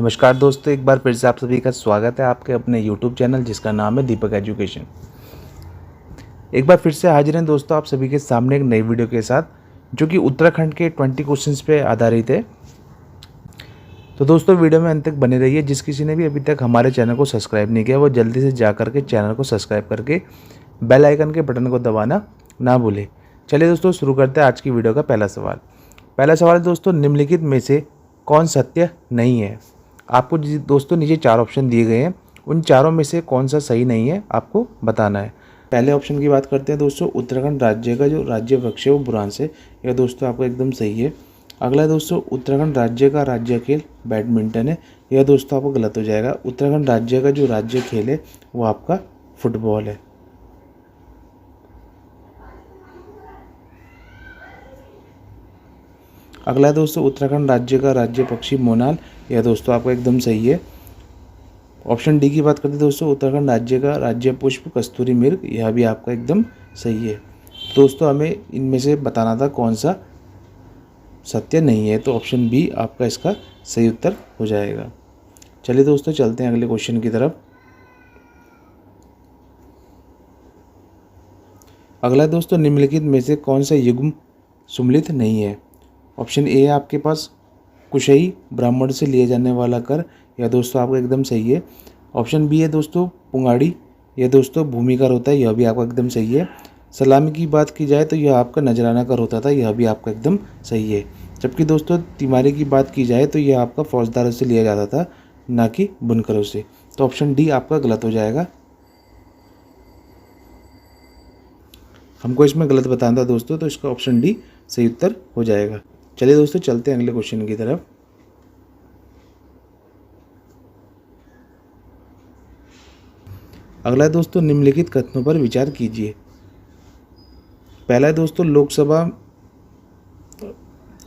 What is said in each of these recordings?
नमस्कार दोस्तों, एक बार फिर से आप सभी का स्वागत है आपके अपने YouTube चैनल जिसका नाम है दीपक एजुकेशन। एक बार फिर से हाजिर हैं दोस्तों आप सभी के सामने एक नई वीडियो के साथ, जो कि उत्तराखंड के 20 क्वेश्चंस पे आधारित है। तो दोस्तों वीडियो में अंत तक बने रहिए। जिस किसी ने भी अभी तक हमारे चैनल को सब्सक्राइब नहीं किया वो जल्दी से जा करके चैनल को सब्सक्राइब करके बेल आइकन के बटन को दबाना ना भूलें। चलिए दोस्तों शुरू करते हैं आज की वीडियो का पहला सवाल। पहला सवाल दोस्तों, निम्नलिखित में से कौन सत्य नहीं है? आपको दोस्तों नीचे 4 ऑप्शन दिए गए हैं, उन चारों में से कौन सा सही नहीं है आपको बताना है। पहले ऑप्शन की बात करते हैं दोस्तों, उत्तराखंड राज्य का जो राज्य वृक्ष है वो बुरांस है। यह दोस्तों आपको एकदम सही है। अगला दोस्तों, उत्तराखंड राज्य का राज्य खेल बैडमिंटन है। यह दोस्तों आपको गलत हो जाएगा। उत्तराखंड राज्य का जो राज्य खेल है वो आपका फुटबॉल है। अगला दोस्तों, उत्तराखंड राज्य का राज्य पक्षी मोनाल। यह दोस्तों आपको एकदम सही है। ऑप्शन डी की बात करते हैं दोस्तों, उत्तराखंड राज्य का राज्य पुष्प कस्तूरी मृग। यह भी आपका एकदम सही है। दोस्तों हमें इनमें से बताना था कौन सा सत्य नहीं है, तो ऑप्शन बी आपका इसका सही उत्तर हो जाएगा। चलिए दोस्तों चलते हैं अगले क्वेश्चन की तरफ। अगला दोस्तों, निम्नलिखित में से कौन सा युग्म सुम्मिलित नहीं है? ऑप्शन ए है आपके पास कुशई, ब्राह्मण से लिए जाने वाला कर। यह दोस्तों आपका एकदम सही है। ऑप्शन बी है दोस्तों पुंगाड़ी। यह दोस्तों भूमि कर होता है। यह भी आपका एकदम सही है। सलामी की बात की जाए तो यह आपका नजराना कर होता था। यह भी आपका एकदम सही है। जबकि दोस्तों तिमारी की बात की जाए तो यह आपका फौजदारों से लिया जाता था, ना कि बुनकरों से। तो ऑप्शन डी आपका गलत हो जाएगा। हमको इसमें गलत बताना था दोस्तों, तो इसका ऑप्शन डी सही उत्तर हो जाएगा। चलिए दोस्तों चलते हैं अगले क्वेश्चन की तरफ। अगला दोस्तों, निम्नलिखित कथनों पर विचार कीजिए। पहला है दोस्तों,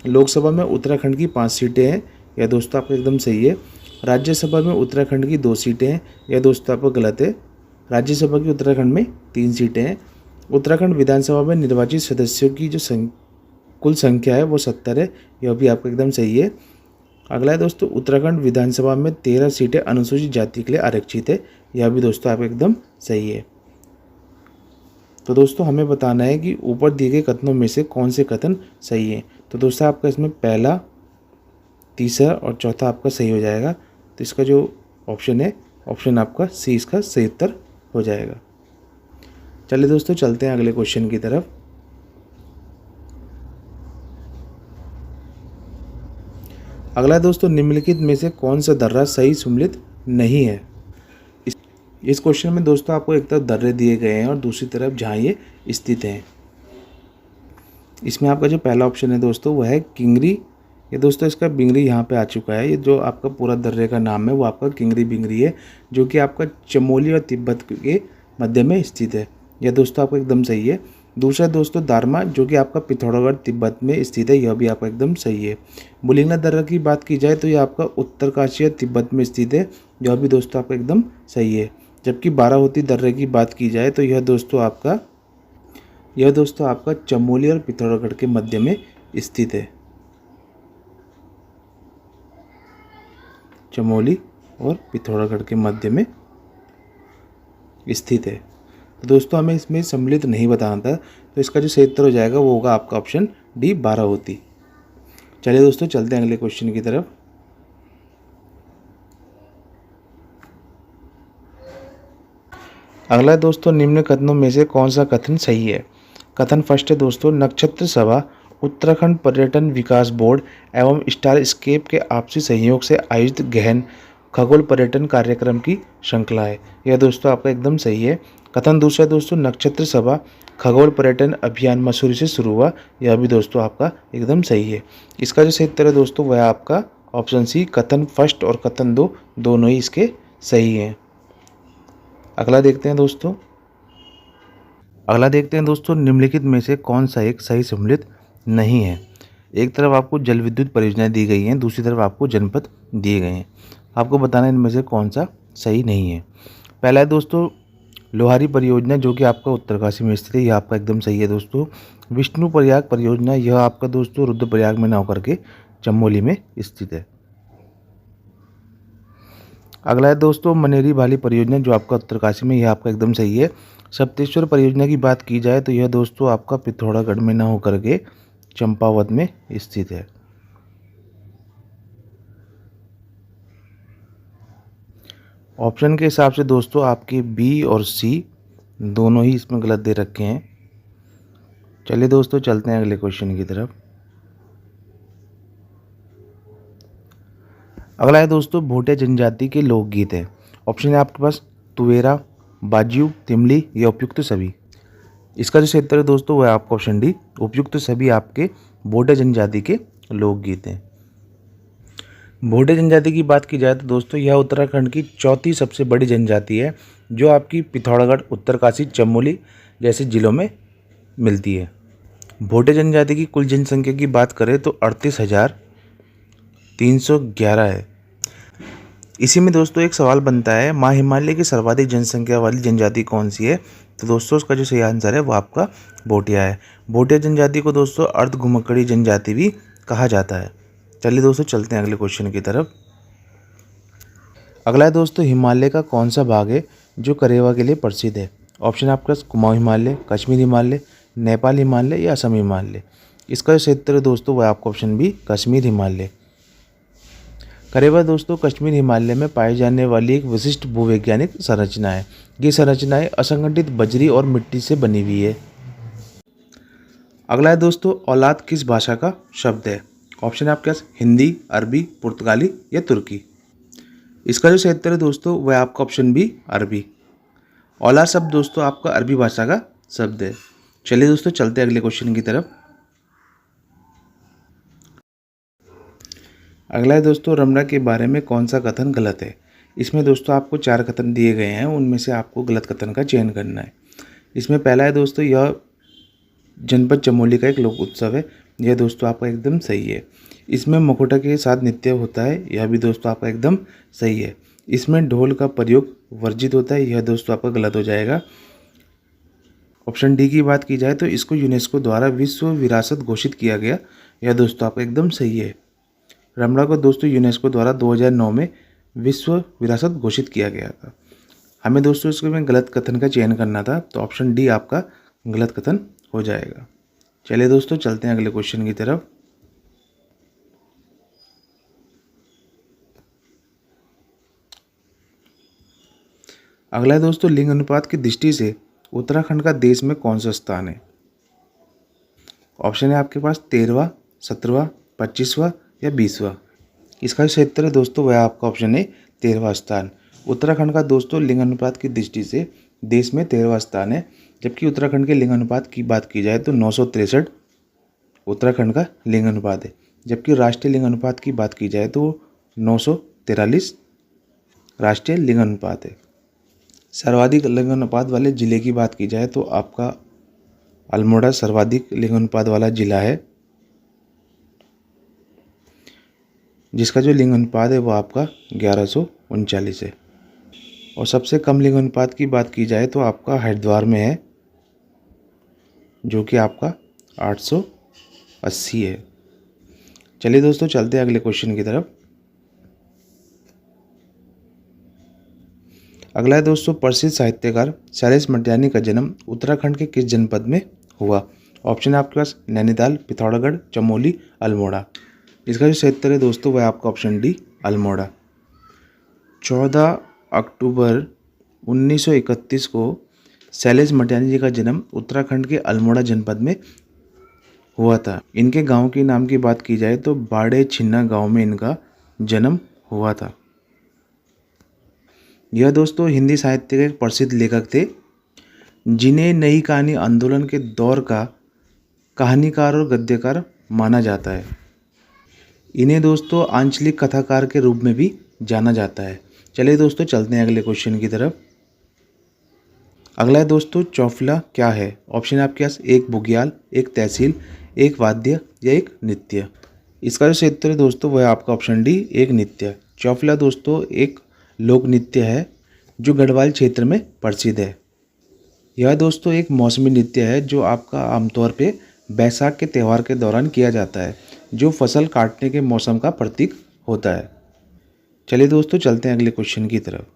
लोकसभा में उत्तराखंड की 5 सीटें हैं। यह दोस्तों आपका एकदम सही है। राज्यसभा में उत्तराखंड की 2 सीटें हैं। यह दोस्तों आपका गलत है। राज्यसभा की उत्तराखंड में 3 सीटें हैं। उत्तराखंड विधानसभा में निर्वाचित सदस्यों की जो कुल संख्या है वो 70 है। यह भी आपका एकदम सही है। अगला है दोस्तों, उत्तराखंड विधानसभा में 13 सीटें अनुसूचित जाति के लिए आरक्षित है। यह भी दोस्तों आपका एकदम सही है। तो दोस्तों हमें बताना है कि ऊपर दिए गए कथनों में से कौन से कथन सही है। तो दोस्तों आपका इसमें पहला, तीसरा और चौथा आपका सही हो जाएगा। तो इसका जो ऑप्शन है, ऑप्शन आपका सी इसका सही उत्तर हो जाएगा। चलिए दोस्तों चलते हैं अगले क्वेश्चन की तरफ। अगला दोस्तों, निम्नलिखित में से कौन सा दर्रा सही सुम्मिलित नहीं है? इस क्वेश्चन में दोस्तों आपको एक तरफ दर्रे दिए गए हैं और दूसरी तरफ जहाँ ये स्थित हैं। इसमें आपका जो पहला ऑप्शन है दोस्तों वह है किंगरी। ये दोस्तों इसका बिंगरी यहाँ पे आ चुका है। ये जो आपका पूरा दर्रे का नाम है वो आपका किंगरी बिंगरी है, जो कि आपका चमोली और तिब्बत के मध्य में स्थित है। यह दोस्तों आपका एकदम सही है। दूसरा दोस्तों दारमा, जो कि आपका पिथौरागढ़ तिब्बत में स्थित है। यह भी आपका एकदम सही है। बुलिंगना दर्रा की बात की जाए तो यह आपका उत्तरकाशी और तिब्बत में स्थित है। यह भी दोस्तों आपका एकदम सही है। जबकि बाराहोती दर्रे की बात की जाए तो यह दोस्तों आपका चमोली और पिथौरागढ़ के मध्य में स्थित है। चमोली और पिथौरागढ़ के मध्य में स्थित है। तो दोस्तों हमें इसमें सम्मिलित नहीं बताना था, तो इसका जो सही उत्तर हो जाएगा वो होगा आपका ऑप्शन डी, बाराहोती। चलिए दोस्तों चलते हैं अगले क्वेश्चन की तरफ। अगला दोस्तों, निम्न कथनों में से कौन सा कथन सही है? कथन फर्स्ट है दोस्तों, नक्षत्र सभा उत्तराखंड पर्यटन विकास बोर्ड एवं स्टार स्केप के आपसी सहयोग से आयोजित गहन खगोल पर्यटन कार्यक्रम की श्रृंखला है। यह दोस्तों आपका एकदम सही है। कथन दूसरा दोस्तों, नक्षत्र सभा खगोल पर्यटन अभियान मसूरी से शुरू हुआ। यह भी दोस्तों आपका एकदम सही है। इसका जो सही उत्तर है दोस्तों वह आपका ऑप्शन सी, कथन फर्स्ट और कथन 2 दोनों ही इसके सही हैं। अगला देखते हैं दोस्तों, निम्नलिखित में से कौन सा एक सही सम्मिलित नहीं है? एक तरफ आपको जल विद्युत परियोजनाएं दी गई हैं, दूसरी तरफ आपको जनपद दिए गए हैं। आपको बताना है इनमें से कौन सा सही नहीं है। पहला है दोस्तों लोहारी परियोजना, जो कि आपका उत्तरकाशी में स्थित है। यह आपका एकदम सही है दोस्तों। विष्णु प्रयाग परियोजना, यह आपका दोस्तों रुद्रप्रयाग में ना होकर के चमोली में स्थित है। अगला है दोस्तों मनेरी भाली परियोजना जो आपका उत्तरकाशी में, यह आपका एकदम सही है। सप्तेश्वर परियोजना की बात की जाए तो यह दोस्तों आपका पिथौरागढ़ में ना होकर के चंपावत में स्थित है। ऑप्शन के हिसाब से दोस्तों आपके बी और सी दोनों ही इसमें गलत दे रखे हैं। चलिए दोस्तों चलते हैं अगले क्वेश्चन की तरफ। अगला है दोस्तों भोटिया जनजाति के लोकगीत है। ऑप्शन है आपके पास तुवेरा, बाजियू, तिमली या उपयुक्त सभी। इसका जो सही उत्तर है दोस्तों वह आपका ऑप्शन डी, उपयुक्त सभी आपके भोटिया जनजाति के लोकगीत हैं। भोटिया जनजाति की बात की जाए तो दोस्तों यह उत्तराखंड की चौथी सबसे बड़ी जनजाति है जो आपकी पिथौरागढ़, उत्तरकाशी, चमोली जैसे जिलों में मिलती है। भोटिया जनजाति की कुल जनसंख्या की बात करें तो 38,311 है। इसी में दोस्तों एक सवाल बनता है, माँ हिमालय की सर्वाधिक जनसंख्या वाली जनजाति कौन सी है? तो दोस्तों उसका जो सही आंसर है वो आपका भोटिया है। भोटिया जनजाति को दोस्तों अर्ध घुमक्कड़ी जनजाति भी कहा जाता है। चलिए दोस्तों चलते हैं अगले क्वेश्चन की तरफ। अगला है दोस्तों हिमालय का कौन सा भाग है जो करेवा के लिए प्रसिद्ध है? ऑप्शन आपके पास कुमाऊं हिमालय, कश्मीर हिमालय, नेपाल हिमालय या असम हिमालय। इसका जो सही उत्तर है दोस्तों वह आपका ऑप्शन बी, कश्मीर हिमालय। करेवा दोस्तों कश्मीर हिमालय में पाई जाने वाली एक विशिष्ट भूवैज्ञानिक संरचना है। ये संरचनाएं असंगठित बजरी और मिट्टी से बनी हुई है। अगला है दोस्तों औलाद किस भाषा का शब्द है? ऑप्शन है आपके पास हिंदी, अरबी, पुर्तगाली या तुर्की। इसका जो सही उत्तर है दोस्तों वह आपका ऑप्शन बी, अरबी। औलाद शब्द दोस्तों आपका अरबी भाषा का शब्द है। चलिए दोस्तों चलते हैं अगले क्वेश्चन की तरफ। अगला है दोस्तों रमणा के बारे में कौन सा कथन गलत है? इसमें दोस्तों आपको 4 कथन दिए गए हैं, उनमें से आपको गलत कथन का चयन करना है। इसमें पहला है दोस्तों यह जनपद चमोली का एक लोक उत्सव है। यह दोस्तों आपका एकदम सही है। इसमें मुखौटा के साथ नृत्य होता है, यह भी दोस्तों आपका एकदम सही है। इसमें ढोल का प्रयोग वर्जित होता है, यह दोस्तों आपका गलत हो जाएगा। ऑप्शन डी की बात की जाए तो इसको यूनेस्को द्वारा विश्व विरासत घोषित किया गया, यह दोस्तों आपका एकदम सही है। रमणा को दोस्तों यूनेस्को द्वारा 2009 में विश्व विरासत घोषित किया गया था। हमें दोस्तों इसमें गलत कथन का चयन करना था, तो ऑप्शन डी आपका गलत कथन हो जाएगा। चलिए दोस्तों चलते हैं अगले क्वेश्चन की तरफ। अगला है दोस्तों लिंग अनुपात की दृष्टि से उत्तराखंड का देश में कौन सा स्थान है? ऑप्शन है आपके पास 13वां, 17वां, 25वां या 20वां। इसका जो सही उत्तर है दोस्तों वह आपका ऑप्शन है 13वां स्थान। उत्तराखंड का दोस्तों लिंग अनुपात की दृष्टि से देश में 13वां स्थान है, जबकि उत्तराखंड के लिंग अनुपात की बात की जाए तो 963 उत्तराखंड का लिंग अनुपात है, जबकि राष्ट्रीय लिंग अनुपात की बात की जाए तो 943 राष्ट्रीय लिंग अनुपात है। सर्वाधिक लिंग अनुपात वाले जिले की बात की जाए तो आपका अल्मोड़ा सर्वाधिक लिंग अनुपात वाला जिला है, जिसका जो लिंग अनुपात है वो आपका 1139 है। और सबसे कम लिंग अनुपात की बात की जाए तो आपका हरिद्वार में है, जो कि आपका 880 है। चलिए दोस्तों चलते हैं अगले क्वेश्चन की तरफ। अगला है दोस्तों प्रसिद्ध साहित्यकार शैलेश मटियानी का जन्म उत्तराखंड के किस जनपद में हुआ? ऑप्शन है आपके पास नैनीताल, पिथौरागढ़, चमोली, अल्मोड़ा। इसका जो सही उत्तर है दोस्तों वह आपका ऑप्शन डी, अल्मोड़ा। 14 अक्टूबर 1931 को शैलेश मटियानी जी का जन्म उत्तराखंड के अल्मोड़ा जनपद में हुआ था। इनके गांव के नाम की बात की जाए तो बाड़े छिन्ना गांव में इनका जन्म हुआ था। यह दोस्तों हिंदी साहित्य के एक प्रसिद्ध लेखक थे, जिन्हें नई कहानी आंदोलन के दौर का कहानीकार और गद्यकार माना जाता है। इन्हें दोस्तों आंचलिक कथाकार के रूप में भी जाना जाता है। चलिए दोस्तों चलते हैं अगले क्वेश्चन की तरफ। अगला है दोस्तों चौफला क्या है? ऑप्शन है आपके पास एक बुग्याल, एक तहसील, एक वाद्य या एक नृत्य। इसका जो सही उत्तर है दोस्तों वह आपका ऑप्शन डी, एक नृत्य। चौफला दोस्तों एक लोक नृत्य है जो गढ़वाल क्षेत्र में प्रसिद्ध है। यह दोस्तों एक मौसमी नृत्य है जो आपका आमतौर पे बैसाख के त्यौहार के दौरान किया जाता है, जो फसल काटने के मौसम का प्रतीक होता है। चलिए दोस्तों चलते हैं अगले क्वेश्चन की तरफ।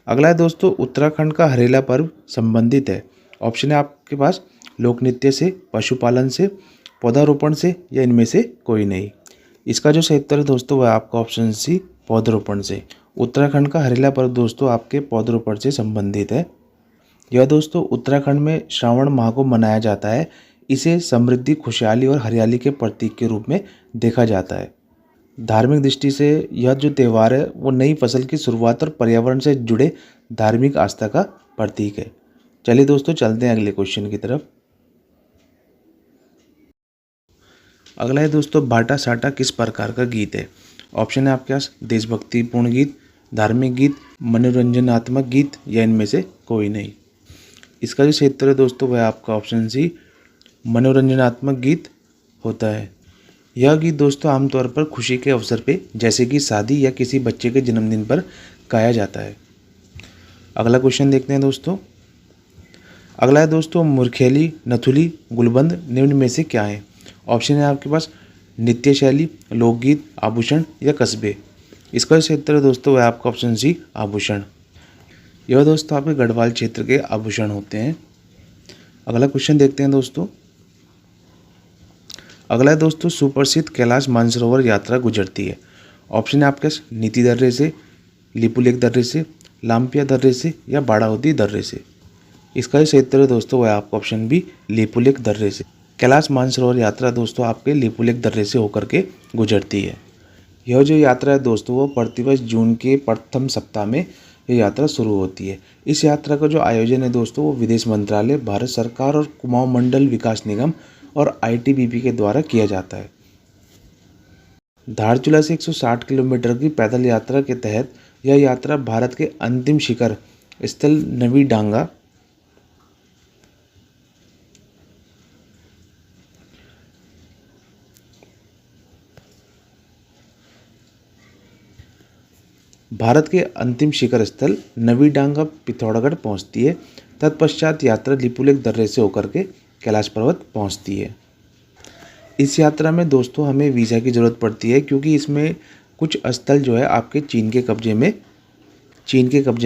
अगला है दोस्तों, उत्तराखंड का हरेला पर्व संबंधित है। ऑप्शन है आपके पास लोक नृत्य से, पशुपालन से, पौधारोपण से या इनमें से कोई नहीं। इसका जो सही उत्तर है दोस्तों वह आपका ऑप्शन सी, पौधारोपण से। उत्तराखंड का हरेला पर्व दोस्तों आपके पौधारोपण से संबंधित है। यह दोस्तों उत्तराखंड में श्रावण माह को मनाया जाता है। इसे समृद्धि, खुशहाली और हरियाली के प्रतीक के रूप में देखा जाता है। धार्मिक दृष्टि से यह जो त्यौहार है वो नई फसल की शुरुआत और पर्यावरण से जुड़े धार्मिक आस्था का प्रतीक है। चलिए दोस्तों चलते हैं अगले क्वेश्चन की तरफ। अगला है दोस्तों, बाटा साटा किस प्रकार का गीत है। ऑप्शन है आपके पास देशभक्तिपूर्ण गीत, धार्मिक गीत, मनोरंजनात्मक गीत या इनमें से कोई नहीं। इसका जो सही उत्तर है दोस्तों वह आपका ऑप्शन सी, मनोरंजनात्मक गीत होता है। यह गीत दोस्तों आमतौर पर खुशी के अवसर पे, जैसे कि शादी या किसी बच्चे के जन्मदिन पर गाया जाता है। अगला क्वेश्चन देखते हैं दोस्तों। अगला है दोस्तों, मुरखेली, नथुली, गुलबंद निम्न में से क्या है। ऑप्शन है आपके पास नृत्य शैली, लोकगीत, आभूषण या कस्बे। इसका जो सही उत्तर है दोस्तों वह आपका ऑप्शन सी, आभूषण। यह दोस्तों आपके गढ़वाल क्षेत्र के आभूषण होते हैं। अगला क्वेश्चन देखते हैं दोस्तों। अगला है दोस्तों, सुप्रसिद्ध कैलाश मानसरोवर यात्रा गुजरती है। ऑप्शन है आपके पास नीति दर्रे से, लिपुलेख दर्रे से, लामपिया दर्रे से या बाड़ाउदी दर्रे से। इसका जो सही उत्तर है दोस्तों वह आपका ऑप्शन बी, लिपुलेख दर्रे से। कैलाश मानसरोवर यात्रा दोस्तों आपके लिपुलेख दर्रे से होकर के गुजरती है। यह जो यात्रा है दोस्तों वो प्रतिवर्ष जून के प्रथम सप्ताह में यह यात्रा शुरू होती है। इस यात्रा का जो आयोजन है दोस्तों वो विदेश मंत्रालय, भारत सरकार और कुमाऊं मंडल विकास निगम और ITBP के द्वारा किया जाता है। धारचूला से 160 किलोमीटर की पैदल यात्रा के तहत यह यात्रा भारत के अंतिम शिखर स्थल नवी डांगा पिथौरागढ़ पहुंचती है। तत्पश्चात यात्रा लिपुलेख दर्रे से होकर के कैलाश पर्वत पहुंचती है। इस यात्रा में दोस्तों हमें वीज़ा की ज़रूरत पड़ती है, क्योंकि इसमें कुछ स्थल जो है आपके चीन के कब्जे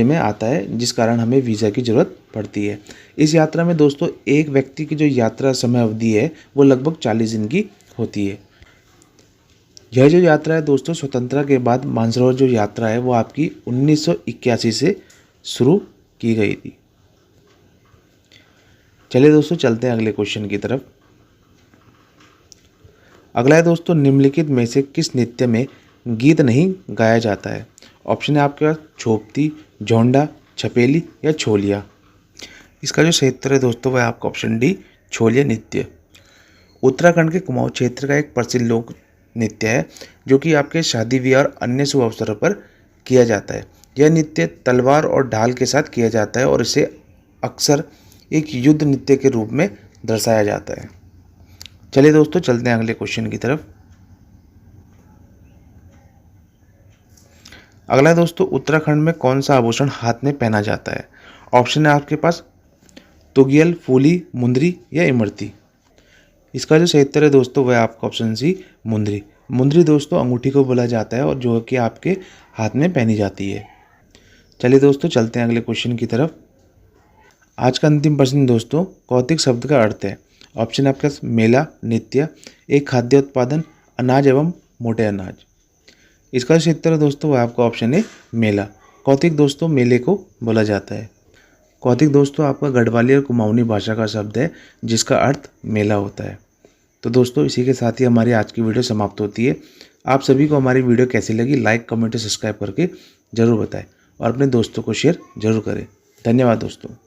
में आता है, जिस कारण हमें वीज़ा की ज़रूरत पड़ती है। इस यात्रा में दोस्तों एक व्यक्ति की जो यात्रा समय अवधि है वो लगभग 40 दिन की होती है। यह जो यात्रा है दोस्तों स्वतंत्रता के बाद मानसरोवर जो यात्रा है वो आपकी 1981 से शुरू की गई थी। चलिए दोस्तों चलते हैं अगले क्वेश्चन की तरफ। अगला है दोस्तों, निम्नलिखित में से किस नृत्य में गीत नहीं गाया जाता है। ऑप्शन है आपके पास छोपती, झोंडा, छपेली या छोलिया। इसका जो सही उत्तर है दोस्तों वह आपका ऑप्शन डी, छोलिया नृत्य। उत्तराखंड के कुमाऊं क्षेत्र का एक प्रसिद्ध लोक नृत्य है जो कि आपके शादी विवाह और अन्य शुभ अवसरों पर किया जाता है। यह नृत्य तलवार और ढाल के साथ किया जाता है और इसे अक्सर एक युद्ध नृत्य के रूप में दर्शाया जाता है। चलिए दोस्तों चलते हैं अगले क्वेश्चन की तरफ। अगला दोस्तों, उत्तराखंड में कौन सा आभूषण हाथ में पहना जाता है। ऑप्शन है आपके पास तुगियल, फूली, मुंदरी या इमरती। इसका जो सही उत्तर है दोस्तों वह आपका ऑप्शन सी, मुंदरी। मुंदरी दोस्तों अंगूठी को बोला जाता है और जो कि आपके हाथ में पहनी जाती है। चलिए दोस्तों चलते हैं अगले क्वेश्चन की तरफ। आज का अंतिम प्रश्न दोस्तों, कौतिक शब्द का अर्थ है। ऑप्शन आपके पास मेला, नृत्य, एक खाद्य उत्पादन, अनाज एवं मोटे अनाज। इसका सही उत्तर है दोस्तों वह आपका ऑप्शन है मेला। कौतिक दोस्तों मेले को बोला जाता है। कौतिक दोस्तों आपका गढ़वाली और कुमाऊनी भाषा का शब्द है जिसका अर्थ मेला होता है। तो दोस्तों इसी के साथ ही हमारी आज की वीडियो समाप्त होती है। आप सभी को हमारी वीडियो कैसी लगी लाइक, कमेंट और सब्सक्राइब करके ज़रूर बताएं और अपने दोस्तों को शेयर जरूर करें। धन्यवाद दोस्तों।